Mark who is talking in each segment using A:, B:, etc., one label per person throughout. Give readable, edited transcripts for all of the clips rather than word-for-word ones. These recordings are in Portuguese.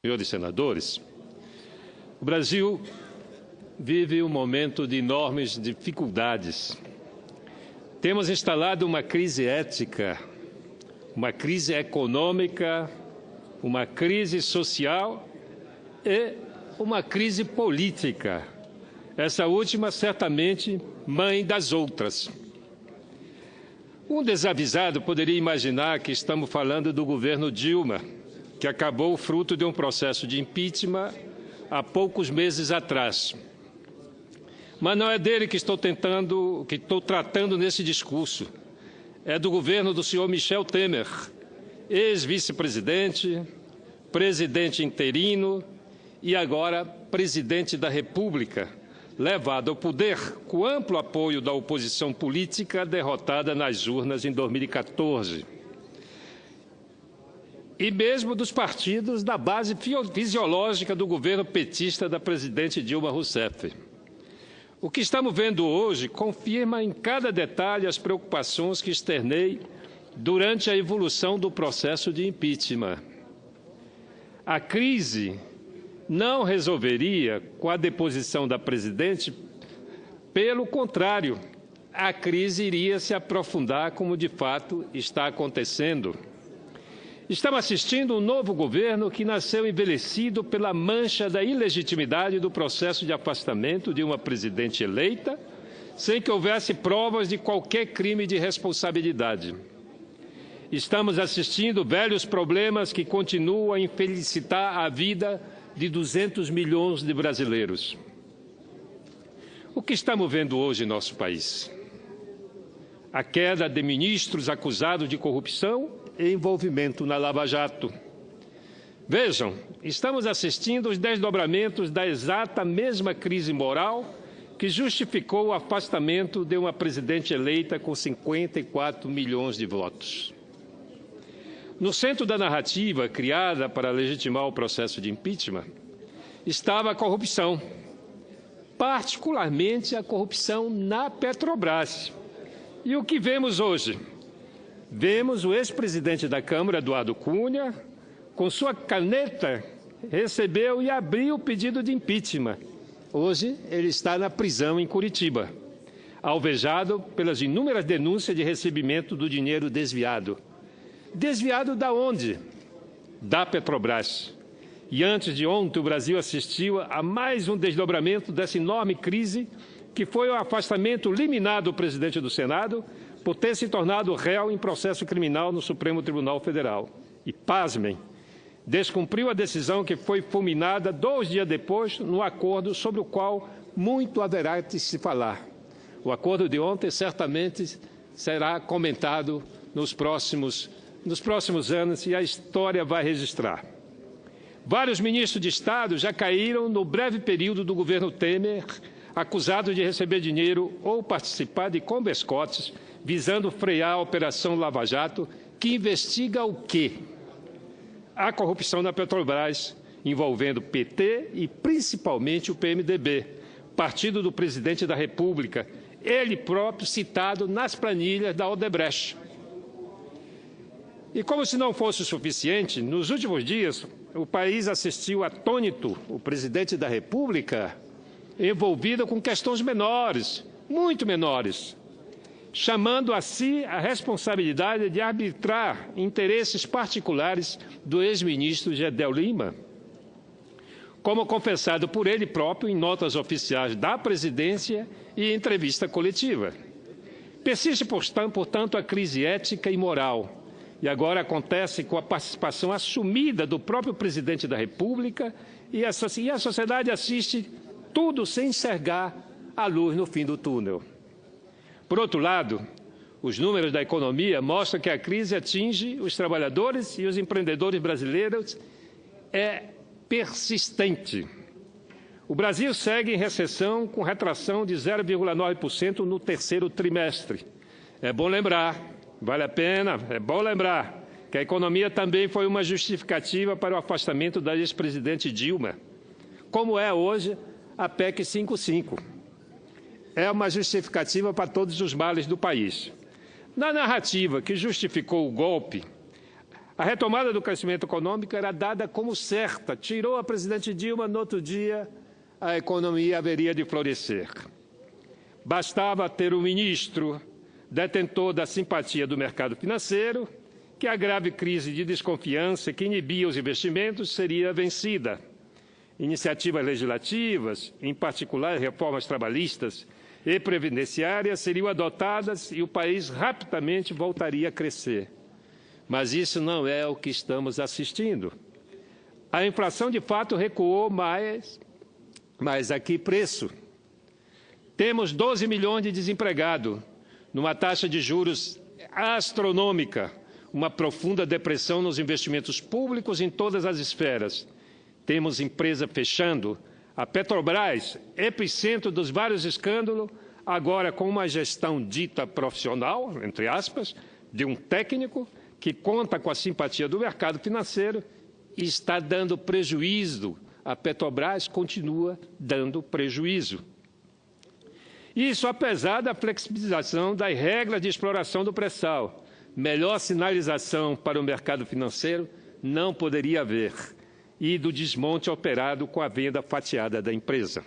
A: Senhores senadores, o Brasil vive um momento de enormes dificuldades. Temos instalado uma crise ética, uma crise econômica, uma crise social e uma crise política. Essa última, certamente, mãe das outras. Um desavisado poderia imaginar que estamos falando do governo Dilma, que acabou fruto de um processo de impeachment há poucos meses atrás. Mas não é dele que estou tratando nesse discurso. É do governo do senhor Michel Temer, ex-vice-presidente, presidente interino e agora presidente da República, levado ao poder com amplo apoio da oposição política derrotada nas urnas em 2014. E mesmo dos partidos da base fisiológica do governo petista da presidente Dilma Rousseff. O que estamos vendo hoje confirma em cada detalhe as preocupações que externei durante a evolução do processo de impeachment. A crise não resolveria com a deposição da presidente, pelo contrário, a crise iria se aprofundar como de fato está acontecendo. Estamos assistindo um novo governo que nasceu envelhecido pela mancha da ilegitimidade do processo de afastamento de uma presidente eleita, sem que houvesse provas de qualquer crime de responsabilidade. Estamos assistindo velhos problemas que continuam a infelicitar a vida de 200 milhões de brasileiros. O que estamos vendo hoje em nosso país? A queda de ministros acusados de corrupção e envolvimento na Lava Jato. Vejam, estamos assistindo aos desdobramentos da exata mesma crise moral que justificou o afastamento de uma presidente eleita com 54 milhões de votos. No centro da narrativa criada para legitimar o processo de impeachment estava a corrupção, particularmente a corrupção na Petrobras. E o que vemos hoje? Vemos o ex-presidente da Câmara, Eduardo Cunha, com sua caneta, recebeu e abriu o pedido de impeachment. Hoje, ele está na prisão em Curitiba, alvejado pelas inúmeras denúncias de recebimento do dinheiro desviado. Desviado da onde? Da Petrobras. E antes de ontem, o Brasil assistiu a mais um desdobramento dessa enorme crise, que foi o afastamento liminar do presidente do Senado, por ter se tornado réu em processo criminal no Supremo Tribunal Federal. E, pasmem, descumpriu a decisão que foi fulminada 2 dias depois no acordo sobre o qual muito haverá de se falar. O acordo de ontem certamente será comentado nos próximos anos e a história vai registrar. Vários ministros de Estado já caíram no breve período do governo Temer, acusados de receber dinheiro ou participar de combescotes visando frear a Operação Lava Jato, que investiga o quê? A corrupção na Petrobras, envolvendo PT e principalmente o PMDB, partido do presidente da República, ele próprio citado nas planilhas da Odebrecht. E como se não fosse o suficiente, nos últimos dias, o país assistiu atônito o presidente da República envolvido com questões menores, muito menores, chamando a si a responsabilidade de arbitrar interesses particulares do ex-ministro Gedel Lima, como confessado por ele próprio em notas oficiais da presidência e em entrevista coletiva. Persiste, portanto, a crise ética e moral, e agora acontece com a participação assumida do próprio presidente da República e a sociedade assiste tudo sem enxergar a luz no fim do túnel. Por outro lado, os números da economia mostram que a crise atinge os trabalhadores e os empreendedores brasileiros é persistente. O Brasil segue em recessão com retração de 0,9% no terceiro trimestre. É bom lembrar, vale a pena, é bom lembrar que a economia também foi uma justificativa para o afastamento da ex-presidente Dilma, como é hoje a PEC 55. É uma justificativa para todos os males do país. Na narrativa que justificou o golpe, A retomada do crescimento econômico era dada como certa. Tirou a presidente Dilma, no outro dia a economia haveria de florescer. Bastava ter um ministro detentor da simpatia do mercado financeiro, que a grave crise de desconfiança que inibia os investimentos seria vencida. Iniciativas legislativas, em particular reformas trabalhistas e previdenciárias, seriam adotadas e o país rapidamente voltaria a crescer. Mas isso não é o que estamos assistindo. A inflação, de fato, recuou mais, mas a que preço? Temos 12 milhões de desempregados, numa taxa de juros astronômica, uma profunda depressão nos investimentos públicos em todas as esferas. Temos empresa fechando. A Petrobras, epicentro dos vários escândalos, agora com uma gestão dita profissional, entre aspas, de um técnico que conta com a simpatia do mercado financeiro e está dando prejuízo. A Petrobras continua dando prejuízo. Isso apesar da flexibilização das regras de exploração do pré-sal. Melhor sinalização para o mercado financeiro não poderia haver, e do desmonte operado com a venda fatiada da empresa.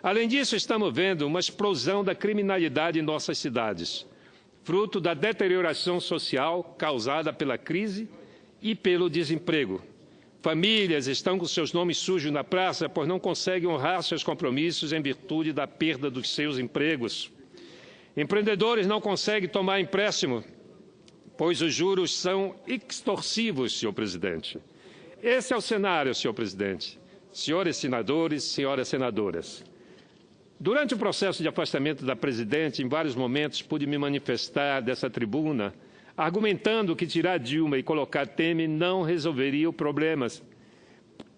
A: Além disso, estamos vendo uma explosão da criminalidade em nossas cidades, fruto da deterioração social causada pela crise e pelo desemprego. Famílias estão com seus nomes sujos na praça, pois não conseguem honrar seus compromissos em virtude da perda dos seus empregos. Empreendedores não conseguem tomar empréstimo, pois os juros são extorsivos, senhor presidente. Esse é o cenário, senhor presidente, senhores senadores, senhoras senadoras. Durante o processo de afastamento da presidente, em vários momentos pude me manifestar dessa tribuna, argumentando que tirar Dilma e colocar Temer não resolveria os problemas,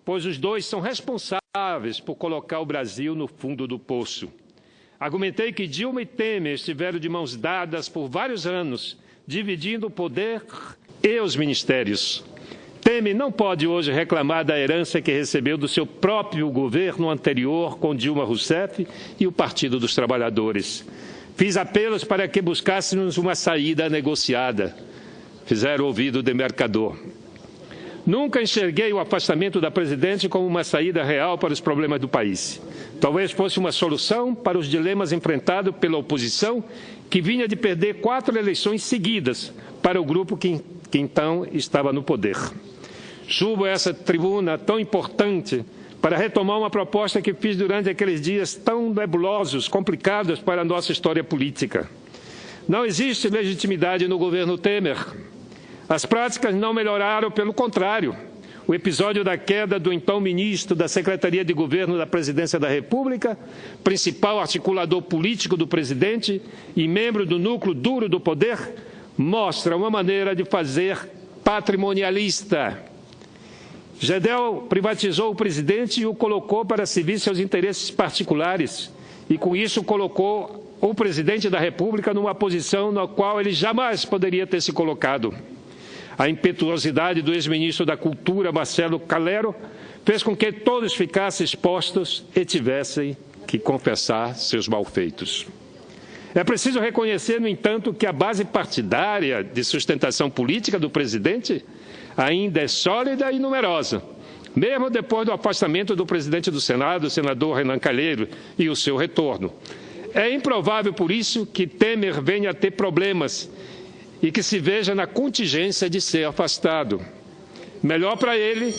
A: pois os dois são responsáveis por colocar o Brasil no fundo do poço. Argumentei que Dilma e Temer estiveram de mãos dadas por vários anos, dividindo o poder e os ministérios. Temer não pode hoje reclamar da herança que recebeu do seu próprio governo anterior com Dilma Rousseff e o Partido dos Trabalhadores. Fiz apelos para que buscássemos uma saída negociada. Fizeram ouvido de mercador. Nunca enxerguei o afastamento da presidente como uma saída real para os problemas do país. Talvez fosse uma solução para os dilemas enfrentados pela oposição, que vinha de perder 4 eleições seguidas para o grupo que então estava no poder. Subo a essa tribuna tão importante para retomar uma proposta que fiz durante aqueles dias tão nebulosos, complicados para a nossa história política. Não existe legitimidade no governo Temer. As práticas não melhoraram, pelo contrário. O episódio da queda do então ministro da Secretaria de Governo da Presidência da República, principal articulador político do presidente e membro do núcleo duro do poder, mostra uma maneira de fazer patrimonialista. Gedel privatizou o presidente e o colocou para servir seus interesses particulares, e com isso colocou o presidente da República numa posição na qual ele jamais poderia ter se colocado. A impetuosidade do ex-ministro da Cultura, Marcelo Calero, fez com que todos ficassem expostos e tivessem que confessar seus malfeitos. É preciso reconhecer, no entanto, que a base partidária de sustentação política do presidente ainda é sólida e numerosa, mesmo depois do afastamento do presidente do Senado, o senador Renan Calheiros, e o seu retorno. É improvável, por isso, que Temer venha a ter problemas e que se veja na contingência de ser afastado. Melhor para ele,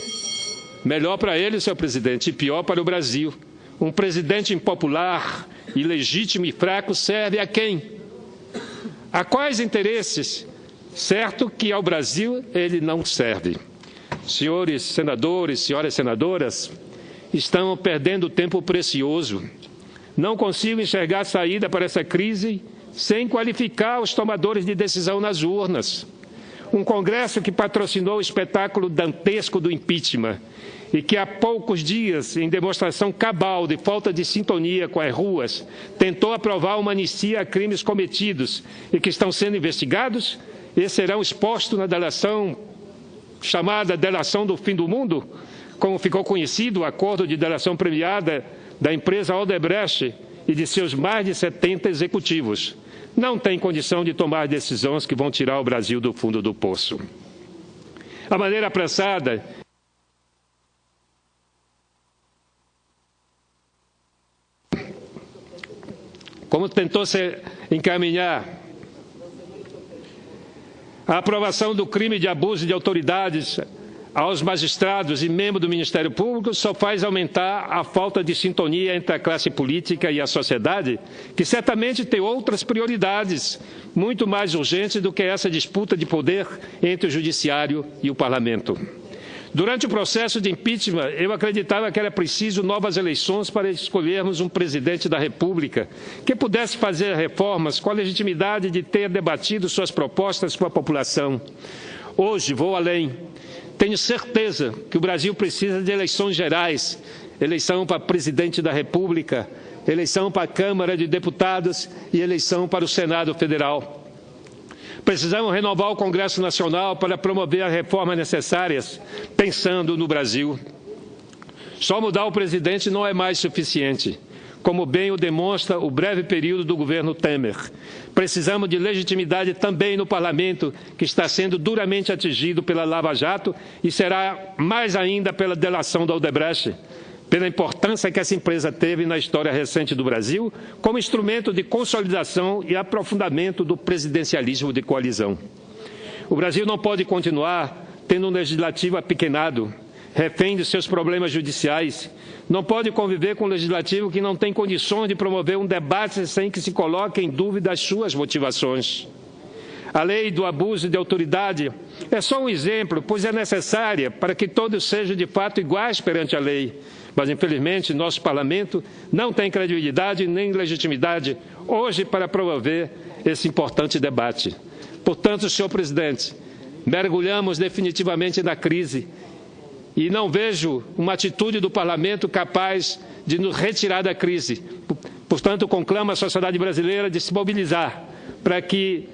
A: senhor presidente, e pior para o Brasil. Um presidente impopular, ilegítimo e fraco serve a quem? A quais interesses? Certo que ao Brasil ele não serve. Senhores senadores, senhoras senadoras, estão perdendo tempo precioso. Não consigo enxergar saída para essa crise sem qualificar os tomadores de decisão nas urnas. Um Congresso que patrocinou o espetáculo dantesco do impeachment e que há poucos dias, em demonstração cabal de falta de sintonia com as ruas, tentou aprovar uma anistia a crimes cometidos e que estão sendo investigados e serão expostos na delação chamada delação do fim do mundo, como ficou conhecido o acordo de delação premiada da empresa Odebrecht e de seus mais de 70 executivos. Não tem condição de tomar decisões que vão tirar o Brasil do fundo do poço. a maneira apressada. Como tentou se encaminhar a aprovação do crime de abuso de autoridades aos magistrados e membros do Ministério Público só faz aumentar a falta de sintonia entre a classe política e a sociedade, que certamente tem outras prioridades muito mais urgentes do que essa disputa de poder entre o Judiciário e o Parlamento. Durante o processo de impeachment, eu acreditava que era preciso novas eleições para escolhermos um presidente da República que pudesse fazer reformas com a legitimidade de ter debatido suas propostas com a população. Hoje, vou além. Tenho certeza que o Brasil precisa de eleições gerais, eleição para presidente da República, eleição para a Câmara de Deputados e eleição para o Senado Federal. Precisamos renovar o Congresso Nacional para promover as reformas necessárias, pensando no Brasil. Só mudar o presidente não é mais suficiente, como bem o demonstra o breve período do governo Temer. Precisamos de legitimidade também no Parlamento, que está sendo duramente atingido pela Lava Jato e será mais ainda pela delação da Odebrecht, pela importância que essa empresa teve na história recente do Brasil, como instrumento de consolidação e aprofundamento do presidencialismo de coalizão. O Brasil não pode continuar tendo um legislativo apequenado, refém de seus problemas judiciais. Não pode conviver com um legislativo que não tem condições de promover um debate sem que se coloque em dúvida as suas motivações. A lei do abuso de autoridade é só um exemplo, pois é necessária para que todos sejam de fato iguais perante a lei. Mas, infelizmente, nosso parlamento não tem credibilidade nem legitimidade hoje para promover esse importante debate. Portanto, senhor presidente, mergulhamos definitivamente na crise e não vejo uma atitude do parlamento capaz de nos retirar da crise. Portanto, conclamo a sociedade brasileira de se mobilizar para que,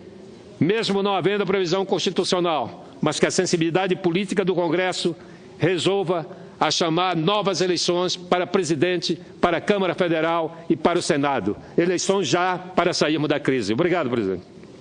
A: mesmo não havendo previsão constitucional, mas que a sensibilidade política do Congresso resolva a chamar novas eleições para presidente, para a Câmara Federal e para o Senado. Eleições já para sairmos da crise. Obrigado, presidente.